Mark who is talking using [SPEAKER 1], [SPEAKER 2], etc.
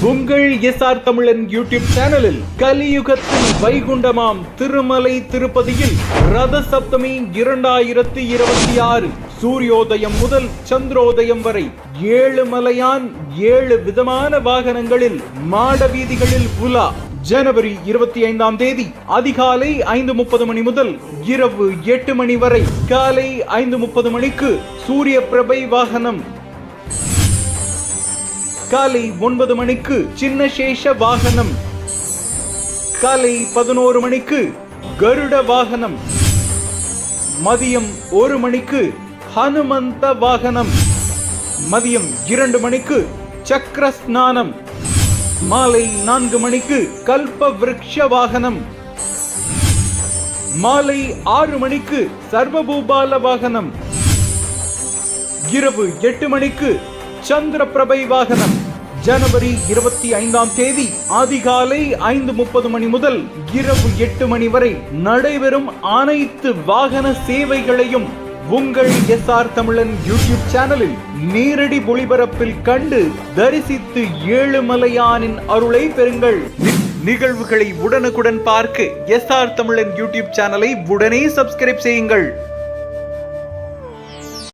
[SPEAKER 1] உங்கள் எஸ்ஆர் தமிழன் யூடியூப் சேனலில் கலியுகத்தின் வைகுண்டமாம் திருமலை திருப்பதியில் ரத சப்தமி 2026 சூரியோதயம் முதல் சந்திரோதயம் வரை 7 மலையான் 7 விதமான வாகனங்களில் மாட வீதிகளில் உலா. ஜனவரி 25ஆம் தேதி அதிகாலை 5:30 மணி முதல் இரவு 8 மணி வரை. காலை 5:30 மணிக்கு சூரிய பிரபை வாகனம், காலை 9 மணிக்கு சின்ன சேஷ வாகனம், காலை 11 மணிக்கு கருட வாகனம், மதியம் 1 மணிக்கு ஹனுமந்த வாகனம், மதியம் 2 மணிக்கு சக்கர ஸ்நானம், மாலை 4 மணிக்கு கல்ப விருக்ஷ வாகனம், மாலை 6 மணிக்கு சர்வபூபால வாகனம், இரவு 8 மணிக்கு சந்திர பிரபை வாகனம். ஜனவரி 25ஆம் தேதி அதிகாலை 5:30 மணி முதல் இரவு 8 மணி வரை நடைபெறும் அனைத்து வாகன சேவைகளையும் உங்கள் எஸ்ஆர் தமிழன் யூடியூப் சேனலில் நேரடி ஒளிபரப்பில் கண்டு தரிசித்து 7 மலையானின் அருளை பெறுங்கள். நிகழ்வுகளை உடனுக்குடன் பார்க்க எஸ்ஆர் தமிழன் யூடியூப் சேனலை உடனே சப்ஸ்கிரைப் செய்யுங்கள்.